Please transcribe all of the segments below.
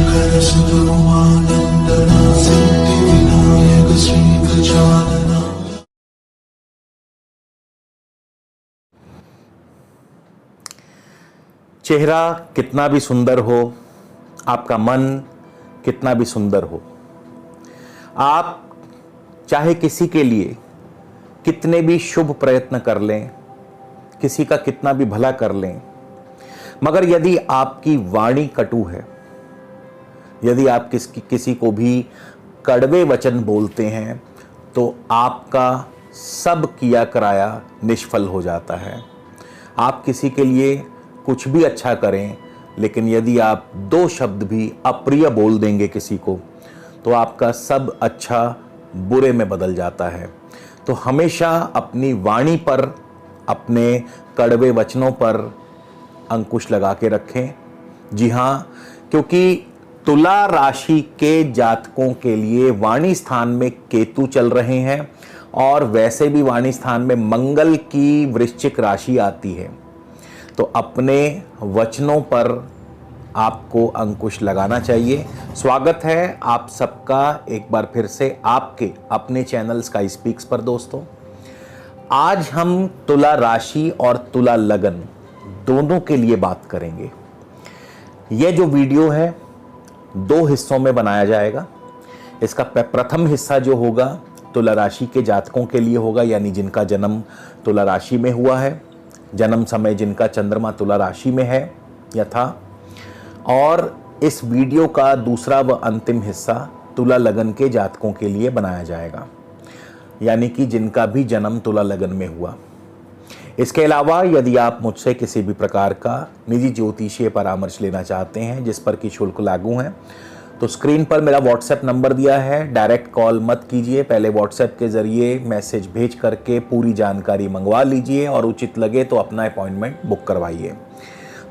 शंकर सुब्रह्मण्यन्दना सिद्धिविनायक श्री गजानना। चेहरा कितना भी सुंदर हो, आपका मन कितना भी सुंदर हो, आप चाहे किसी के लिए कितने भी शुभ प्रयत्न कर लें, किसी का कितना भी भला कर लें, मगर यदि आपकी वाणी कटु है, यदि आप किसी को भी कड़वे वचन बोलते हैं, तो आपका सब किया कराया निष्फल हो जाता है। आप किसी के लिए कुछ भी अच्छा करें, लेकिन यदि आप दो शब्द भी अप्रिय बोल देंगे किसी को, तो आपका सब अच्छा बुरे में बदल जाता है। तो हमेशा अपनी वाणी पर, अपने कड़वे वचनों पर अंकुश लगा के रखें। जी हाँ, क्योंकि तुला राशि के जातकों के लिए वाणी स्थान में केतु चल रहे हैं और वैसे भी वाणी स्थान में मंगल की वृश्चिक राशि आती है। तो अपने वचनों पर आपको अंकुश लगाना चाहिए। स्वागत है आप सबका एक बार फिर से आपके अपने चैनल स्काई स्पीक्स पर। दोस्तों, आज हम तुला राशि और तुला लगन दोनों के लिए बात करेंगे। यह जो वीडियो है दो हिस्सों में बनाया जाएगा। इसका प्रथम हिस्सा जो होगा तुला राशि के जातकों के लिए होगा, यानी जिनका जन्म तुला राशि में हुआ है, जन्म समय जिनका चंद्रमा तुला राशि में है या था। और इस वीडियो का दूसरा व अंतिम हिस्सा तुला लगन के जातकों के लिए बनाया जाएगा, यानी कि जिनका भी जन्म तुला लगन में हुआ। इसके अलावा यदि आप मुझसे किसी भी प्रकार का निजी ज्योतिषीय परामर्श लेना चाहते हैं जिस पर कि शुल्क लागू है, तो स्क्रीन पर मेरा व्हाट्सएप नंबर दिया है। डायरेक्ट कॉल मत कीजिए, पहले व्हाट्सएप के ज़रिए मैसेज भेज करके पूरी जानकारी मंगवा लीजिए और उचित लगे तो अपना अपॉइंटमेंट बुक करवाइए।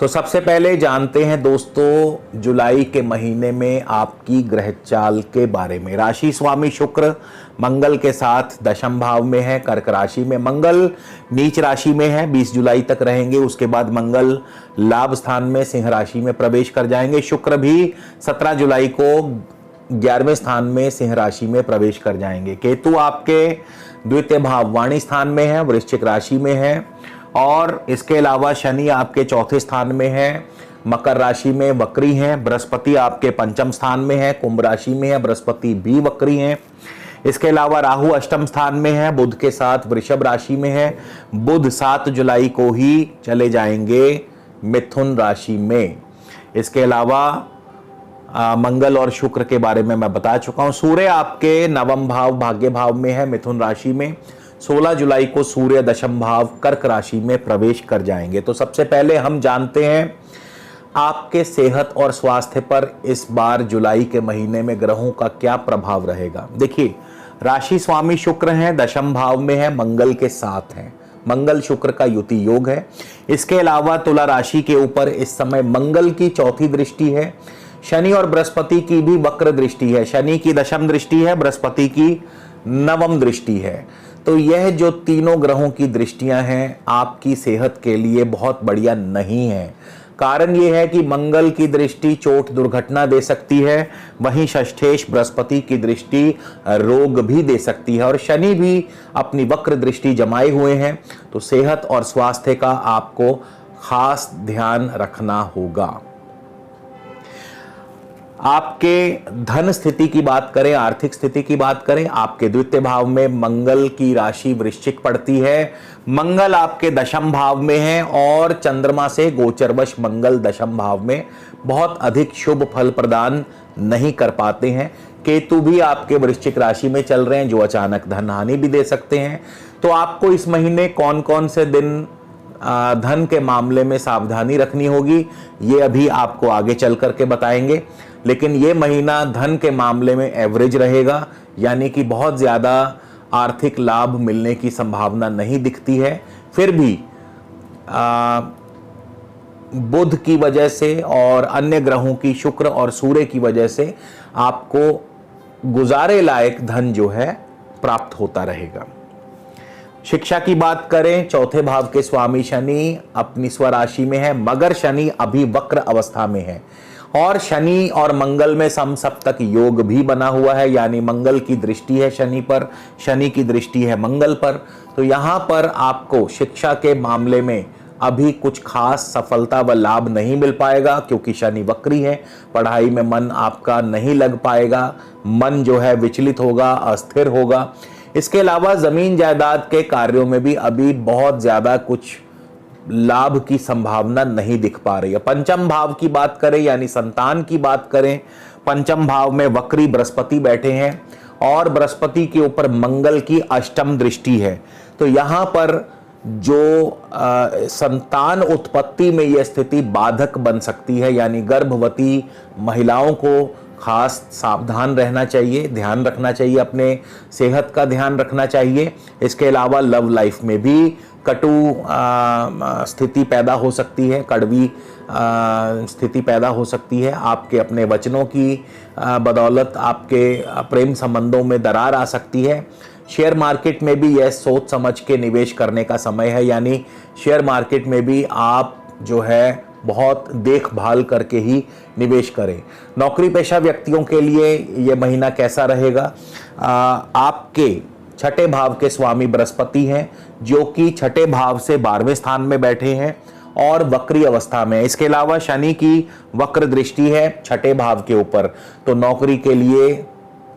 तो सबसे पहले जानते हैं दोस्तों, जुलाई के महीने में आपकी ग्रह चाल के बारे में। राशि स्वामी शुक्र मंगल के साथ दशम भाव में है, कर्क राशि में। मंगल नीच राशि में है, 20 जुलाई तक रहेंगे। उसके बाद मंगल लाभ स्थान में सिंह राशि में प्रवेश कर जाएंगे। शुक्र भी 17 जुलाई को 11वें स्थान में सिंह राशि में प्रवेश कर जाएंगे। केतु आपके द्वितीय भाव वाणी स्थान में है, वृश्चिक राशि में है। और इसके अलावा शनि आपके चौथे स्थान में है, मकर राशि में वक्री हैं। बृहस्पति आपके पंचम स्थान में है, कुंभ राशि में है, बृहस्पति भी वक्री हैं। इसके अलावा राहु अष्टम स्थान में है, बुध के साथ वृषभ राशि में है। बुध 7 जुलाई को ही चले जाएंगे मिथुन राशि में। इसके अलावा मंगल और शुक्र के बारे में मैं बता चुका हूं। सूर्य आपके नवम भाव भाग्य भाव में है, मिथुन राशि में। 16 जुलाई को सूर्य दशम भाव कर्क राशि में प्रवेश कर जाएंगे। तो सबसे पहले हम जानते हैं आपके सेहत और स्वास्थ्य पर इस बार जुलाई के महीने में ग्रहों का क्या प्रभाव रहेगा। देखिए, राशि स्वामी शुक्र हैं, दशम भाव में है, मंगल के साथ हैं। मंगल शुक्र का युति योग है। इसके अलावा तुला राशि के ऊपर इस समय मंगल की चौथी दृष्टि है। शनि और बृहस्पति की भी वक्र दृष्टि है। शनि की दशम दृष्टि है, बृहस्पति की नवम दृष्टि है। तो यह जो तीनों ग्रहों की दृष्टियां हैं आपकी सेहत के लिए बहुत बढ़िया नहीं है। कारण यह है कि मंगल की दृष्टि चोट दुर्घटना दे सकती है, वहीं षष्ठेश बृहस्पति की दृष्टि रोग भी दे सकती है, और शनि भी अपनी वक्र दृष्टि जमाए हुए हैं। तो सेहत और स्वास्थ्य का आपको खास ध्यान रखना होगा। आपके धन स्थिति की बात करें, आर्थिक स्थिति की बात करें, आपके द्वितीय भाव में मंगल की राशि वृश्चिक पड़ती है। मंगल आपके दशम भाव में है और चंद्रमा से गोचरवश मंगल दशम भाव में बहुत अधिक शुभ फल प्रदान नहीं कर पाते हैं। केतु भी आपके वृश्चिक राशि में चल रहे हैं, जो अचानक धन हानि भी दे सकते हैं। तो आपको इस महीने कौन कौन से दिन धन के मामले में सावधानी रखनी होगी, ये अभी आपको आगे चल करके बताएंगे। लेकिन ये महीना धन के मामले में एवरेज रहेगा, यानी कि बहुत ज़्यादा आर्थिक लाभ मिलने की संभावना नहीं दिखती है। फिर भी बुध की वजह से और अन्य ग्रहों की, शुक्र और सूर्य की वजह से आपको गुजारे लायक धन जो है प्राप्त होता रहेगा। शिक्षा की बात करें, चौथे भाव के स्वामी शनि अपनी स्वराशि में है, मगर शनि अभी वक्र अवस्था में है और शनि और मंगल में समसप्तक योग भी बना हुआ है, यानी मंगल की दृष्टि है शनि पर, शनि की दृष्टि है मंगल पर। तो यहाँ पर आपको शिक्षा के मामले में अभी कुछ खास सफलता व लाभ नहीं मिल पाएगा, क्योंकि शनि वक्री है। पढ़ाई में मन आपका नहीं लग पाएगा, मन जो है विचलित होगा, अस्थिर होगा। इसके अलावा जमीन जायदाद के कार्यों में भी अभी बहुत ज्यादा कुछ लाभ की संभावना नहीं दिख पा रही है। पंचम भाव की बात करें, यानी संतान की बात करें, पंचम भाव में वक्री बृहस्पति बैठे हैं और बृहस्पति के ऊपर मंगल की अष्टम दृष्टि है। तो यहाँ पर जो संतान उत्पत्ति में यह स्थिति बाधक बन सकती है, यानी गर्भवती महिलाओं को खास सावधान रहना चाहिए, ध्यान रखना चाहिए, अपने सेहत का ध्यान रखना चाहिए। इसके अलावा लव लाइफ में भी कटु स्थिति पैदा हो सकती है, कड़वी स्थिति पैदा हो सकती है। आपके अपने वचनों की बदौलत आपके प्रेम संबंधों में दरार आ सकती है। शेयर मार्केट में भी यह सोच समझ के निवेश करने का समय है, यानी शेयर मार्केट में भी आप जो है बहुत देखभाल करके ही निवेश करें। नौकरी पेशा व्यक्तियों के लिए यह महीना कैसा रहेगा? आपके छठे भाव के स्वामी बृहस्पति हैं, जो कि छठे भाव से 12वें स्थान में बैठे हैं और वक्री अवस्था में। इसके अलावा शनि की वक्र दृष्टि है छठे भाव के ऊपर। तो नौकरी के लिए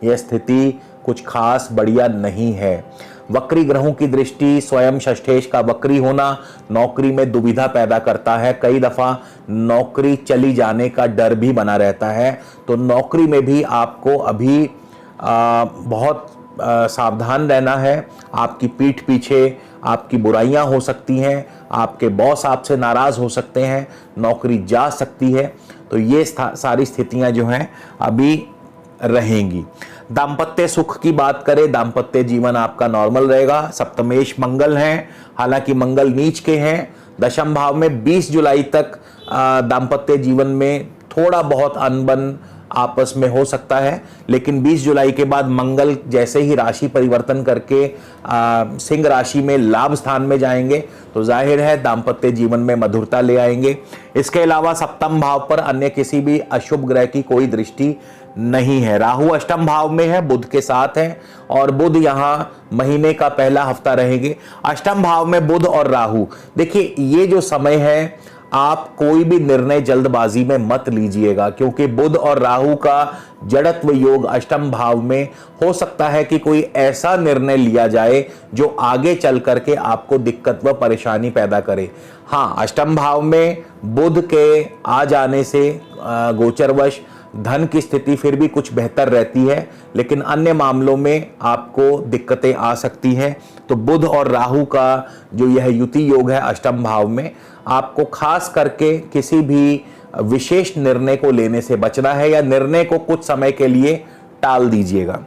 यह स्थिति कुछ खास बढ़िया नहीं है। वक्री ग्रहों की दृष्टि, स्वयं षष्ठेश का वक्री होना नौकरी में दुविधा पैदा करता है। कई दफा नौकरी चली जाने का डर भी बना रहता है। तो नौकरी में भी आपको अभी बहुत सावधान रहना है। आपकी पीठ पीछे आपकी बुराइयां हो सकती हैं, आपके बॉस आपसे नाराज हो सकते हैं, नौकरी जा सकती है। तो ये सारी स्थितियां जो हैं अभी रहेंगी। दाम्पत्य सुख की बात करें, दाम्पत्य जीवन आपका नॉर्मल रहेगा। सप्तमेश मंगल हैं, हालांकि मंगल नीच के हैं। दशम भाव में 20 जुलाई तक दाम्पत्य जीवन में थोड़ा बहुत अनबन आपस में हो सकता है, लेकिन 20 जुलाई के बाद मंगल जैसे ही राशि परिवर्तन करके सिंह राशि में लाभ स्थान में जाएंगे, तो जाहिर है दाम्पत्य जीवन में मधुरता ले आएंगे। इसके अलावा सप्तम भाव पर अन्य किसी भी अशुभ ग्रह की कोई दृष्टि नहीं है। राहु अष्टम भाव में है, बुध के साथ है, और बुध यहाँ महीने का पहला हफ्ता रहेंगे। अष्टम भाव में बुध और राहु, देखिए ये जो समय है, आप कोई भी निर्णय जल्दबाजी में मत लीजिएगा, क्योंकि बुध और राहु का जड़त्व योग अष्टम भाव में हो सकता है कि कोई ऐसा निर्णय लिया जाए जो आगे चल करके आपको दिक्कत व परेशानी पैदा करे। हाँ, अष्टम भाव में बुध के आ जाने से गोचरवश धन की स्थिति फिर भी कुछ बेहतर रहती है, लेकिन अन्य मामलों में आपको दिक्कतें आ सकती हैं। तो बुध और राहु का जो यह युति योग है अष्टम भाव में, आपको खास करके किसी भी विशेष निर्णय को लेने से बचना है, या निर्णय को कुछ समय के लिए टाल दीजिएगा।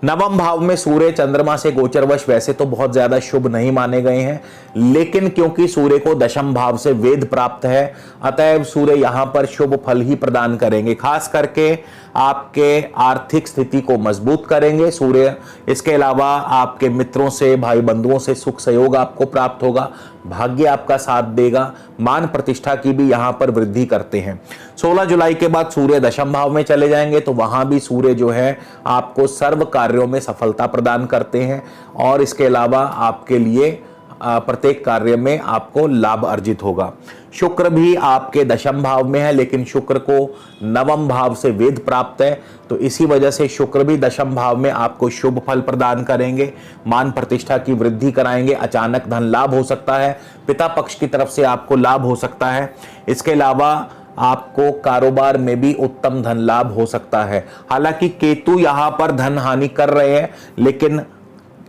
नवम भाव में सूर्य चंद्रमा से गोचरवश वैसे तो बहुत ज्यादा शुभ नहीं माने गए हैं, लेकिन क्योंकि सूर्य को दशम भाव से वेद प्राप्त है, अतएव सूर्य यहां पर शुभ फल ही प्रदान करेंगे। खास करके आपके आर्थिक स्थिति को मजबूत करेंगे सूर्य। इसके अलावा आपके मित्रों से, भाई बंधुओं से सुख सहयोग आपको प्राप्त होगा, भाग्य आपका साथ देगा, मान प्रतिष्ठा की भी यहां पर वृद्धि करते हैं। 16 जुलाई के बाद सूर्य दशम भाव में चले जाएंगे, तो वहां भी सूर्य जो है आपको सर्व कार्यों में सफलता प्रदान करते हैं, और इसके अलावा आपके लिए प्रत्येक कार्य में आपको लाभ अर्जित होगा। शुक्र भी आपके दशम भाव में है, लेकिन शुक्र को नवम भाव से वेद प्राप्त है, तो इसी वजह से शुक्र भी दशम भाव में आपको शुभ फल प्रदान करेंगे, मान प्रतिष्ठा की वृद्धि कराएंगे, अचानक धन लाभ हो सकता है, पिता पक्ष की तरफ से आपको लाभ हो सकता है। इसके अलावा आपको कारोबार में भी उत्तम धन लाभ हो सकता है। हालांकि केतु यहां पर धन हानि कर रहे हैं, लेकिन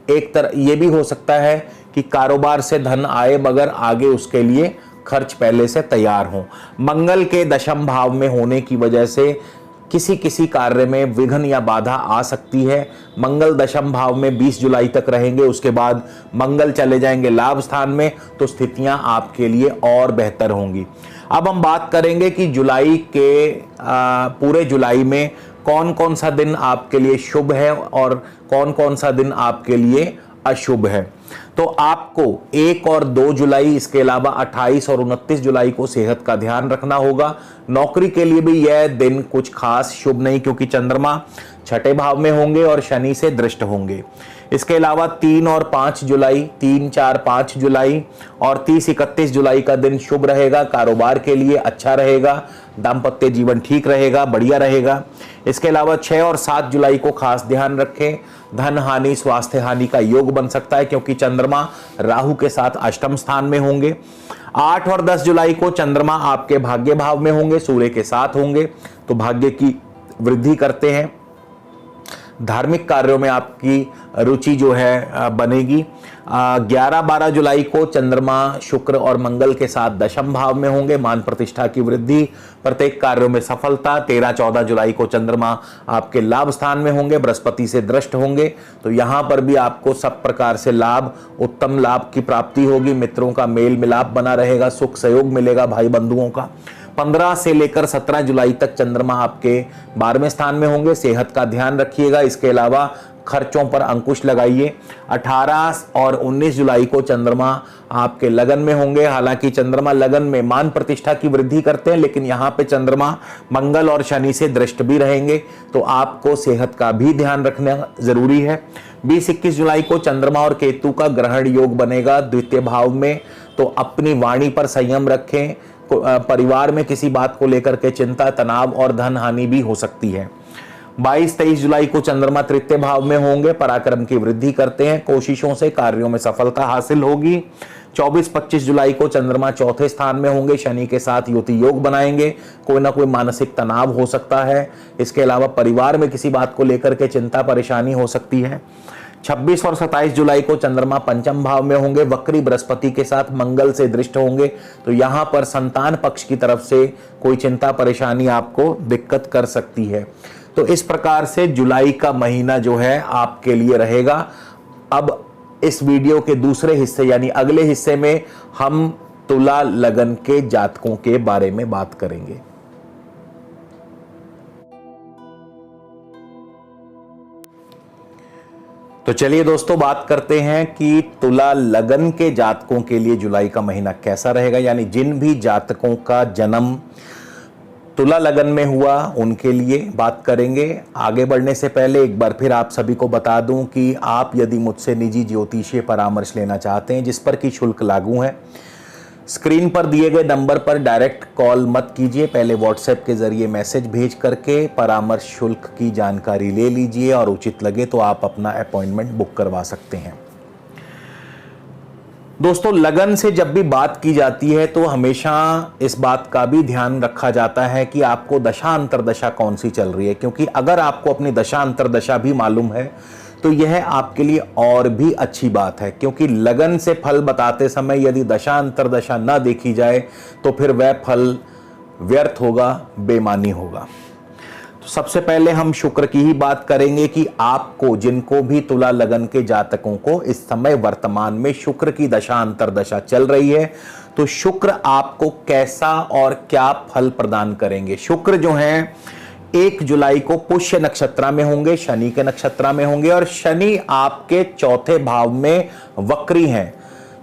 एक तरह यह भी हो सकता है कि कारोबार से धन आए, मगर आगे उसके लिए खर्च पहले से तैयार हो। मंगल के दशम भाव में होने की वजह से किसी कार्य में विघ्न या बाधा आ सकती है। मंगल दशम भाव में 20 जुलाई तक रहेंगे, उसके बाद मंगल चले जाएंगे लाभ स्थान में, तो स्थितियां आपके लिए और बेहतर होंगी। अब हम बात करेंगे कि जुलाई के पूरे जुलाई में कौन कौन सा दिन आपके लिए शुभ है और कौन कौन सा दिन आपके लिए अशुभ है। तो आपको 1 और 2 जुलाई, इसके अलावा 28 और 29 जुलाई को सेहत का ध्यान रखना होगा। नौकरी के लिए भी यह दिन कुछ खास शुभ नहीं, क्योंकि चंद्रमा छठे भाव में होंगे और शनि से दृष्ट होंगे। इसके अलावा 3 और 5 जुलाई, 3, 4, 5 जुलाई और 30, 31 जुलाई का दिन शुभ रहेगा। कारोबार के लिए अच्छा रहेगा, दाम्पत्य जीवन ठीक रहेगा, बढ़िया रहेगा। इसके अलावा 6 और 7 जुलाई को खास ध्यान रखें, धन हानि, स्वास्थ्य हानि का योग बन सकता है, क्योंकि चंद्रमा राहु के साथ अष्टम स्थान में होंगे। 8 और 10 जुलाई को चंद्रमा आपके भाग्य भाव में होंगे, सूर्य के साथ होंगे, तो भाग्य की वृद्धि करते हैं। धार्मिक कार्यों में आपकी रुचि जो है बनेगी। 11-12 जुलाई को चंद्रमा शुक्र और मंगल के साथ दशम भाव में होंगे, मान प्रतिष्ठा की वृद्धि, प्रत्येक कार्यों में सफलता। 13-14 जुलाई को चंद्रमा आपके लाभ स्थान में होंगे, बृहस्पति से दृष्ट होंगे, तो यहां पर भी आपको सब प्रकार से लाभ, उत्तम लाभ की प्राप्ति होगी। मित्रों का मेल मिलाप बना रहेगा, सुख सहयोग मिलेगा भाई बंधुओं का। 15 से लेकर 17 जुलाई तक चंद्रमा आपके 12वें स्थान में होंगे, सेहत का ध्यान रखिएगा। इसके अलावा खर्चों पर अंकुश लगाइए। 18 और 19 जुलाई को चंद्रमा आपके लगन में होंगे। हालांकि चंद्रमा लगन में मान प्रतिष्ठा की वृद्धि करते हैं, लेकिन यहाँ पे चंद्रमा मंगल और शनि से दृष्ट भी रहेंगे, तो आपको सेहत का भी ध्यान रखना जरूरी है। 20-21 जुलाई को चंद्रमा और केतु का ग्रहण योग बनेगा द्वितीय भाव में, तो अपनी वाणी पर संयम रखें। परिवार में किसी बात को लेकर के चिंता, तनाव और धन हानि भी हो सकती है। 22-23 जुलाई को चंद्रमा तृतीय भाव में होंगे, पराक्रम की वृद्धि करते हैं, कोशिशों से कार्यों में सफलता हासिल होगी। 24-25 जुलाई को चंद्रमा चौथे स्थान में होंगे, शनि के साथ युति योग बनाएंगे, कोई ना कोई मानसिक तनाव हो सकता है। इसके अलावा परिवार में किसी बात को लेकर के चिंता परेशानी हो सकती है। 26 और 27 जुलाई को चंद्रमा पंचम भाव में होंगे, वक्री बृहस्पति के साथ मंगल से दृष्ट होंगे, तो यहां पर संतान पक्ष की तरफ से कोई चिंता परेशानी आपको दिक्कत कर सकती है। तो इस प्रकार से जुलाई का महीना जो है आपके लिए रहेगा। अब इस वीडियो के दूसरे हिस्से यानी अगले हिस्से में हम तुला लगन के जातकों के बारे में बात करेंगे। तो चलिए दोस्तों, बात करते हैं कि तुला लगन के जातकों के लिए जुलाई का महीना कैसा रहेगा। यानी जिन भी जातकों का जन्म तुला लगन में हुआ उनके लिए बात करेंगे। आगे बढ़ने से पहले एक बार फिर आप सभी को बता दूं कि आप यदि मुझसे निजी ज्योतिषीय परामर्श लेना चाहते हैं, जिस पर कि शुल्क लागू है, स्क्रीन पर दिए गए नंबर पर डायरेक्ट कॉल मत कीजिए, पहले व्हाट्सएप के जरिए मैसेज भेज करके परामर्श शुल्क की जानकारी ले लीजिए और उचित लगे तो आप अपना अपॉइंटमेंट बुक करवा सकते हैं। दोस्तों, लगन से जब भी बात की जाती है तो हमेशा इस बात का भी ध्यान रखा जाता है कि आपको दशा अंतरदशा कौन सी चल रही है, क्योंकि अगर आपको अपनी दशा अंतरदशा भी मालूम है तो यह आपके लिए और भी अच्छी बात है, क्योंकि लगन से फल बताते समय यदि दशा अंतरदशा न देखी जाए तो फिर वह फल व्यर्थ होगा, बेमानी होगा। तो सबसे पहले हम शुक्र की ही बात करेंगे कि आपको, जिनको भी तुला लगन के जातकों को इस समय वर्तमान में शुक्र की दशा अंतरदशा चल रही है, तो शुक्र आपको कैसा और क्या फल प्रदान करेंगे। शुक्र जो है 1 जुलाई को पुष्य नक्षत्र में होंगे, शनि के नक्षत्र में होंगे, और शनि आपके चौथे भाव में वक्री हैं।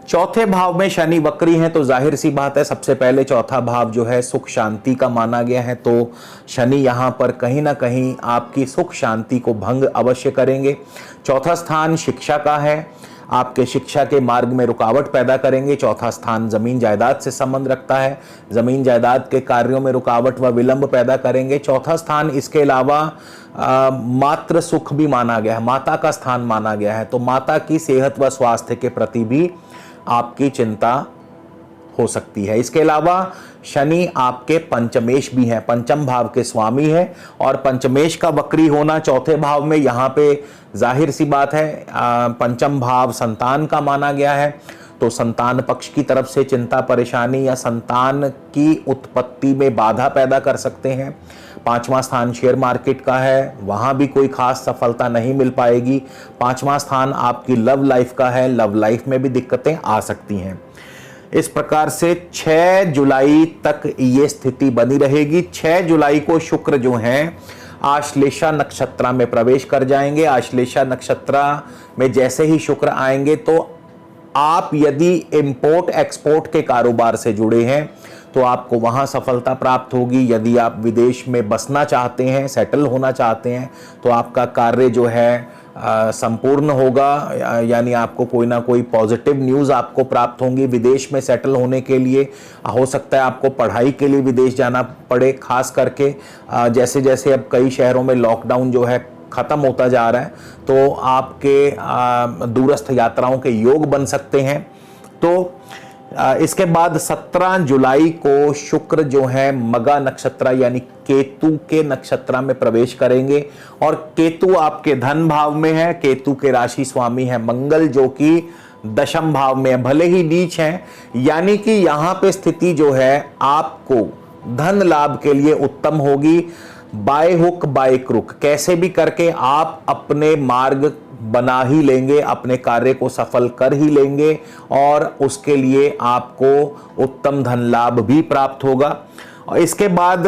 चौथे भाव में शनि वक्री हैं तो जाहिर सी बात है, सबसे पहले चौथा भाव जो है सुख शांति का माना गया है, तो शनि यहां पर कहीं ना कहीं आपकी सुख शांति को भंग अवश्य करेंगे। चौथा स्थान शिक्षा का है, आपके शिक्षा के मार्ग में रुकावट पैदा करेंगे। चौथा स्थान जमीन जायदाद से संबंध रखता है, जमीन जायदाद के कार्यों में रुकावट व विलंब पैदा करेंगे। चौथा स्थान इसके अलावा मातृ सुख भी माना गया है, माता का स्थान माना गया है, तो माता की सेहत व स्वास्थ्य के प्रति भी आपकी चिंता हो सकती है। इसके अलावा शनि आपके पंचमेश भी हैं, पंचम भाव के स्वामी है, और पंचमेश का वक्री होना चौथे भाव में, यहाँ पे जाहिर सी बात है पंचम भाव संतान का माना गया है, तो संतान पक्ष की तरफ से चिंता परेशानी या संतान की उत्पत्ति में बाधा पैदा कर सकते हैं। 5वां स्थान शेयर मार्केट का है, वहां भी कोई खास सफलता नहीं मिल पाएगी। 5वां स्थान आपकी लव लाइफ का है, लव लाइफ में भी दिक्कतें आ सकती हैं। इस प्रकार से 6 जुलाई तक ये स्थिति बनी रहेगी। 6 जुलाई को शुक्र जो हैं आश्लेषा नक्षत्र में प्रवेश कर जाएंगे। आश्लेषा नक्षत्र में जैसे ही शुक्र आएंगे तो आप यदि इंपोर्ट एक्सपोर्ट के कारोबार से जुड़े हैं तो आपको वहां सफलता प्राप्त होगी। यदि आप विदेश में बसना चाहते हैं, सेटल होना चाहते हैं, तो आपका कार्य जो है संपूर्ण होगा, यानी आपको कोई ना कोई पॉजिटिव न्यूज़ आपको प्राप्त होंगी। विदेश में सेटल होने के लिए हो सकता है आपको पढ़ाई के लिए विदेश जाना पड़े, खास करके जैसे जैसे अब कई शहरों में लॉकडाउन जो है ख़त्म होता जा रहा है, तो आपके दूरस्थ यात्राओं के योग बन सकते हैं। तो इसके बाद 17 जुलाई को शुक्र जो है मगा नक्षत्र यानी केतु के नक्षत्र में प्रवेश करेंगे, और केतु आपके धन भाव में है। केतु के राशि स्वामी है मंगल, जो कि दशम भाव में है, भले ही नीच है, यानी कि यहां पे स्थिति जो है आपको धन लाभ के लिए उत्तम होगी। बाय हुक बाय क्रुक कैसे भी करके आप अपने मार्ग बना ही लेंगे, अपने कार्य को सफल कर ही लेंगे, और उसके लिए आपको उत्तम धन लाभ भी प्राप्त होगा। और इसके बाद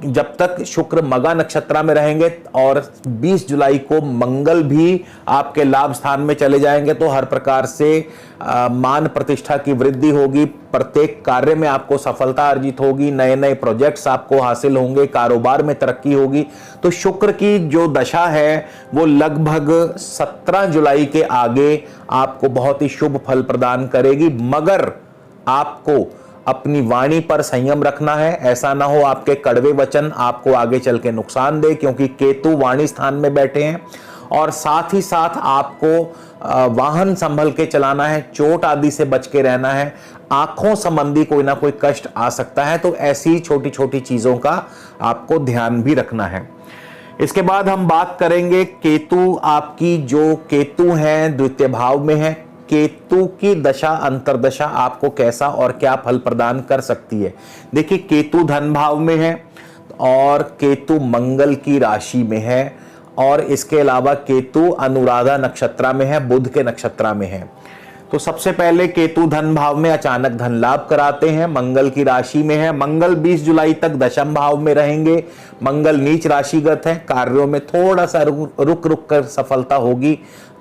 जब तक शुक्र मगा नक्षत्र में रहेंगे और 20 जुलाई को मंगल भी आपके लाभ स्थान में चले जाएंगे, तो हर प्रकार से मान प्रतिष्ठा की वृद्धि होगी, प्रत्येक कार्य में आपको सफलता अर्जित होगी, नए नए प्रोजेक्ट्स आपको हासिल होंगे, कारोबार में तरक्की होगी। तो शुक्र की जो दशा है वो लगभग 17 जुलाई के आगे आपको बहुत ही शुभ फल प्रदान करेगी, मगर आपको अपनी वाणी पर संयम रखना है। ऐसा ना हो आपके कड़वे वचन आपको आगे चल के नुकसान दे, क्योंकि केतु वाणी स्थान में बैठे हैं। और साथ ही साथ आपको वाहन संभल के चलाना है, चोट आदि से बच के रहना है, आंखों संबंधी कोई ना कोई कष्ट आ सकता है, तो ऐसी छोटी छोटी चीजों का आपको ध्यान भी रखना है। इसके बाद हम बात करेंगे केतु, आपकी जो केतु हैं द्वितीय भाव में है, केतु की दशा अंतरदशा आपको कैसा और क्या फल प्रदान कर सकती है। देखिए, केतु धन भाव में है और केतु मंगल की राशि में है, और इसके अलावा केतु अनुराधा नक्षत्र में है, बुध के नक्षत्र में है। तो सबसे पहले केतु धन भाव में अचानक धन लाभ कराते हैं, मंगल की राशि में है। मंगल 20 जुलाई तक दशम भाव में रहेंगे। मंगल नीच राशिगत है, कार्यों में थोड़ा सा रुक रुक कर सफलता होगी,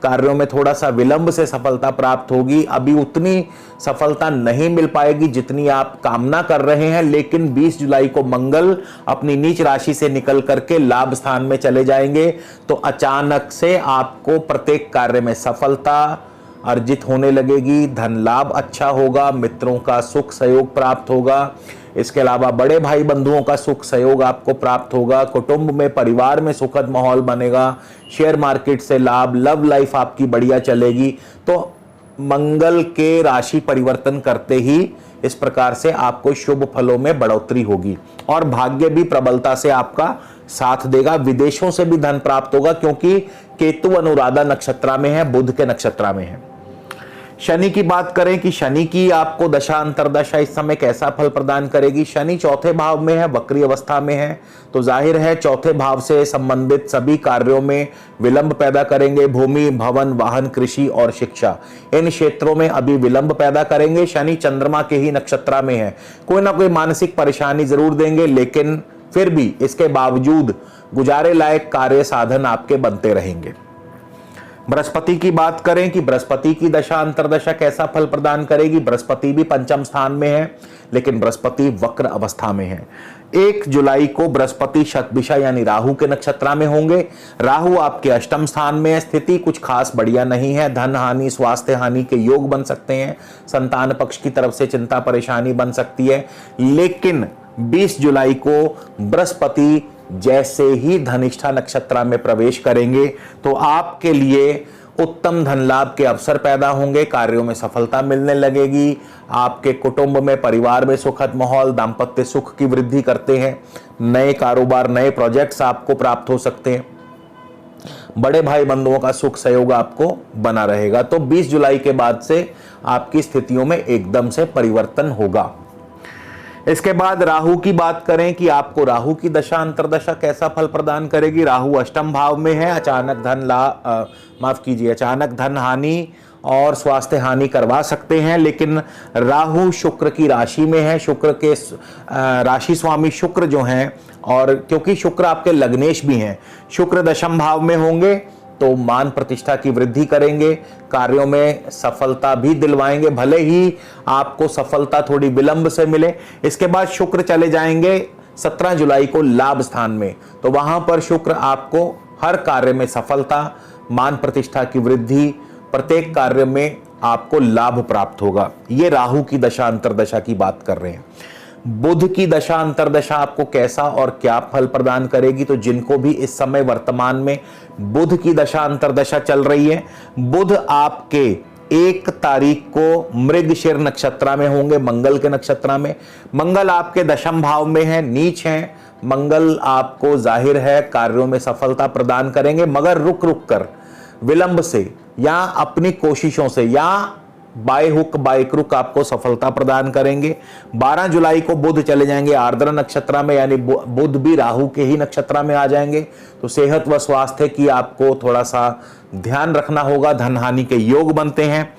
कार्यों में थोड़ा सा विलंब से सफलता प्राप्त होगी। अभी उतनी सफलता नहीं मिल पाएगी जितनी आप कामना कर रहे हैं, लेकिन 20 जुलाई को मंगल अपनी नीच राशि से निकल करके लाभ स्थान में चले जाएंगे, तो अचानक से आपको प्रत्येक कार्य में सफलता अर्जित होने लगेगी, धन लाभ अच्छा होगा, मित्रों का सुख सहयोग प्राप्त होगा। इसके अलावा बड़े भाई बंधुओं का सुख सहयोग आपको प्राप्त होगा, कुटुंब में परिवार में सुखद माहौल बनेगा, शेयर मार्केट से लाभ, लव लाइफ आपकी बढ़िया चलेगी। तो मंगल के राशि परिवर्तन करते ही इस प्रकार से आपको शुभ फलों में बढ़ोतरी होगी, और भाग्य भी प्रबलता से आपका साथ देगा। विदेशों से भी धन प्राप्त होगा, क्योंकि केतु अनुराधा नक्षत्र में है, बुध के नक्षत्र में है। शनि की बात करें कि शनि की आपको दशा अंतरदशा इस समय कैसा फल प्रदान करेगी। शनि चौथे भाव में है, वक्री अवस्था में है, तो जाहिर है चौथे भाव से संबंधित सभी कार्यों में विलंब पैदा करेंगे। भूमि, भवन, वाहन, कृषि और शिक्षा, इन क्षेत्रों में अभी विलंब पैदा करेंगे। शनि चंद्रमा के ही नक्षत्र में है, कोई ना कोई मानसिक परेशानी जरूर देंगे, लेकिन फिर भी इसके बावजूद गुजारे लायक कार्य साधन आपके बनते रहेंगे। बृहस्पति की बात करें कि बृहस्पति की दशा अंतरदशा कैसा फल प्रदान करेगी। बृहस्पति भी पंचम स्थान में है, लेकिन बृहस्पति वक्र अवस्था में है। 1 जुलाई को बृहस्पति शतभिषा यानी राहु के नक्षत्र में होंगे। राहु आपके अष्टम स्थान में है, स्थिति कुछ खास बढ़िया नहीं है, धन हानि, स्वास्थ्य हानि के योग बन सकते हैं, संतान पक्ष की तरफ से चिंता परेशानी बन सकती है। लेकिन 20 जुलाई को बृहस्पति जैसे ही धनिष्ठा नक्षत्र में प्रवेश करेंगे, तो आपके लिए उत्तम धन लाभ के अवसर पैदा होंगे, कार्यों में सफलता मिलने लगेगी, आपके कुटुंब में परिवार में सुखद माहौल, दाम्पत्य सुख की वृद्धि करते हैं, नए कारोबार, नए प्रोजेक्ट्स आपको प्राप्त हो सकते हैं, बड़े भाई बंधुओं का सुख सहयोग आपको बना रहेगा। तो 20 जुलाई के बाद से आपकी स्थितियों में एकदम से परिवर्तन होगा। इसके बाद राहु की बात करें कि आपको राहु की दशा अंतरदशा कैसा फल प्रदान करेगी। राहु अष्टम भाव में है, अचानक धन हानि और स्वास्थ्य हानि करवा सकते हैं, लेकिन राहु शुक्र की राशि में है, शुक्र के राशि स्वामी शुक्र जो हैं, और क्योंकि शुक्र आपके लग्नेश भी हैं, शुक्र दशम भाव में होंगे, तो मान प्रतिष्ठा की वृद्धि करेंगे, कार्यों में सफलता भी दिलवाएंगे, भले ही आपको सफलता थोड़ी विलंब से मिले। इसके बाद शुक्र चले जाएंगे 17 जुलाई को लाभ स्थान में, तो वहां पर शुक्र आपको हर कार्य में सफलता, मान प्रतिष्ठा की वृद्धि, प्रत्येक कार्य में आपको लाभ प्राप्त होगा। ये राहु की दशा अंतर्दशा की बात कर रहे हैं। बुध की दशा अंतर्दशा आपको कैसा और क्या फल प्रदान करेगी, तो जिनको भी इस समय वर्तमान में बुध की दशा अंतर्दशा चल रही है, बुध आपके 1 तारीख को मृगशिर नक्षत्र में होंगे, मंगल के नक्षत्र में। मंगल आपके दशम भाव में है, नीच है। मंगल आपको जाहिर है कार्यों में सफलता प्रदान करेंगे, मगर रुक रुक कर, विलंब से या अपनी कोशिशों से या बाय हुक बाय क्रुक आपको सफलता प्रदान करेंगे। 12 जुलाई को बुध चले जाएंगे आर्द्र नक्षत्र में, यानी बुध भी राहु के ही नक्षत्र में आ जाएंगे, तो सेहत व स्वास्थ्य की आपको थोड़ा सा ध्यान रखना होगा, धन हानि के योग बनते हैं।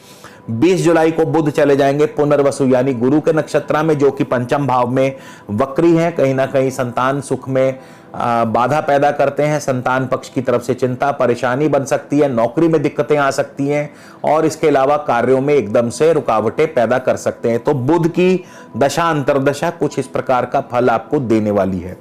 20 जुलाई को बुध चले जाएंगे पुनर्वसु यानी गुरु के नक्षत्र में, जो कि पंचम भाव में वक्री हैं, कहीं ना कहीं संतान सुख में बाधा पैदा करते हैं। संतान पक्ष की तरफ से चिंता परेशानी बन सकती है, नौकरी में दिक्कतें आ सकती हैं, और इसके अलावा कार्यों में एकदम से रुकावटें पैदा कर सकते हैं। तो बुध की दशा अंतर्दशा कुछ इस प्रकार का फल आपको देने वाली है।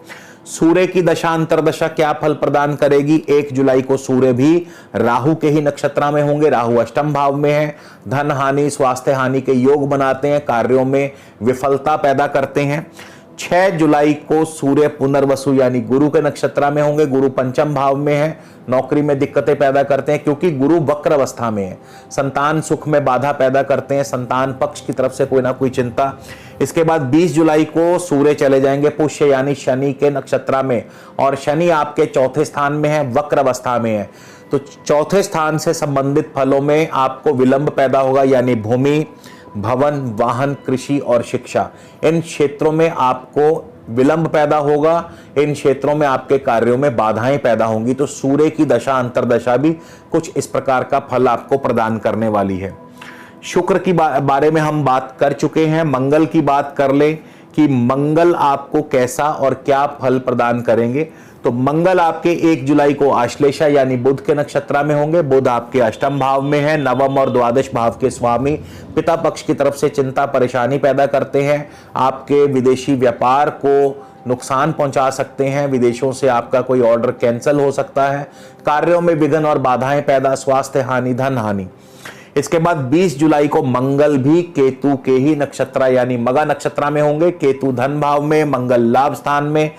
सूर्य की दशा अंतर्दशा क्या फल प्रदान करेगी, 1 जुलाई को सूर्य भी राहु के ही नक्षत्र में होंगे, राहु अष्टम भाव में है, धन हानि स्वास्थ्य हानि के योग बनाते हैं, कार्यों में विफलता पैदा करते हैं। 6 जुलाई को सूर्य पुनर्वसु यानी गुरु के नक्षत्र में होंगे, गुरु पंचम भाव में है, नौकरी में दिक्कतें पैदा करते हैं क्योंकि गुरु वक्र अवस्था में है, संतान सुख में बाधा पैदा करते हैं, संतान पक्ष की तरफ से कोई ना कोई चिंता। इसके बाद 20 जुलाई को सूर्य चले जाएंगे पुष्य यानी शनि के नक्षत्र में, और शनि आपके चौथे स्थान में है, वक्र अवस्था में है, तो चौथे स्थान से संबंधित फलों में आपको विलंब पैदा होगा, यानी भूमि, भवन, वाहन, कृषि और शिक्षा, इन क्षेत्रों में आपको विलंब पैदा होगा, इन क्षेत्रों में आपके कार्यों में बाधाएं पैदा होंगी। तो सूर्य की दशा अंतर्दशा भी कुछ इस प्रकार का फल आपको प्रदान करने वाली है। शुक्र की बारे में हम बात कर चुके हैं, मंगल की बात कर ले कि मंगल आपको कैसा और क्या फल प्रदान करेंगे। तो मंगल आपके 1 जुलाई को आश्लेषा यानी बुध के नक्षत्र में होंगे, बुध आपके अष्टम भाव में है, नवम और द्वादश भाव के स्वामी, पिता पक्ष की तरफ से चिंता परेशानी पैदा करते हैं, आपके विदेशी व्यापार को नुकसान पहुंचा सकते हैं, विदेशों से आपका कोई ऑर्डर कैंसिल हो सकता है, कार्यों में विघ्न और बाधाएं पैदा, स्वास्थ्य हानि, धन हानि। इसके बाद 20 जुलाई को मंगल भी केतु के ही नक्षत्र यानी मगा नक्षत्र में होंगे, केतु धन भाव में, मंगल लाभ स्थान में,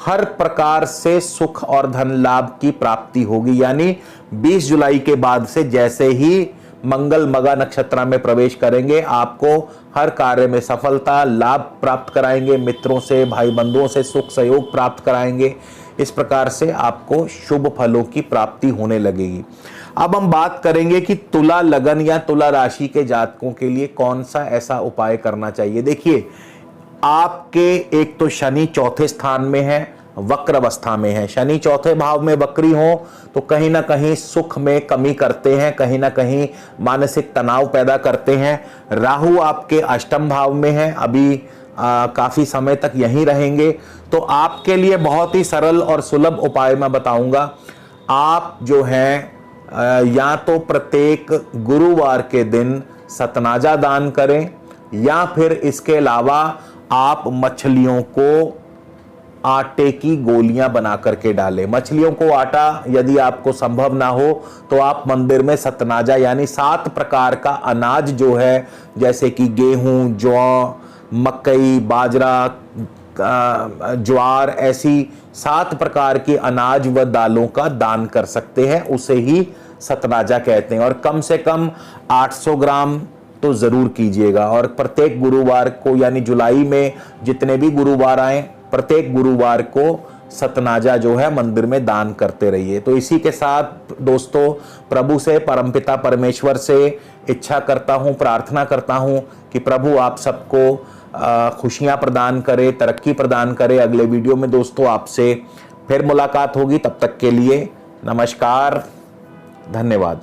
हर प्रकार से सुख और धन लाभ की प्राप्ति होगी। यानी 20 जुलाई के बाद से जैसे ही मंगल मगा नक्षत्र में प्रवेश करेंगे, आपको हर कार्य में सफलता लाभ प्राप्त कराएंगे, मित्रों से भाई बंधुओं से सुख सहयोग प्राप्त कराएंगे, इस प्रकार से आपको शुभ फलों की प्राप्ति होने लगेगी। अब हम बात करेंगे कि तुला लगन या तुला राशि के जातकों के लिए कौन सा ऐसा उपाय करना चाहिए। देखिए, आपके एक तो शनि चौथे स्थान में है, वक्र अवस्था में है, शनि चौथे भाव में वक्री हो तो कहीं ना कहीं सुख में कमी करते हैं, कहीं ना कहीं मानसिक तनाव पैदा करते हैं। राहु आपके अष्टम भाव में है, अभी काफी समय तक यहीं रहेंगे, तो आपके लिए बहुत ही सरल और सुलभ उपाय मैं बताऊंगा। आप जो हैं या तो प्रत्येक गुरुवार के दिन सतनाजा दान करें, या फिर इसके अलावा आप मछलियों को आटे की गोलियां बना करके डालें। मछलियों को आटा यदि आपको संभव ना हो तो आप मंदिर में सतनाजा यानी 7 प्रकार का अनाज जो है, जैसे कि गेहूं, जौ, मकई, बाजरा, ज्वार, ऐसी 7 प्रकार की अनाज व दालों का दान कर सकते हैं, उसे ही सतनाजा कहते हैं। और कम से कम 800 ग्राम तो जरूर कीजिएगा, और प्रत्येक गुरुवार को यानी जुलाई में जितने भी गुरुवार आए, प्रत्येक गुरुवार को सतनाजा जो है मंदिर में दान करते रहिए। तो इसी के साथ दोस्तों, प्रभु से, परमपिता परमेश्वर से इच्छा करता हूं, प्रार्थना करता हूं कि प्रभु आप सबको खुशियां प्रदान करे, तरक्की प्रदान करे। अगले वीडियो में दोस्तों आपसे फिर मुलाकात होगी, तब तक के लिए नमस्कार, धन्यवाद।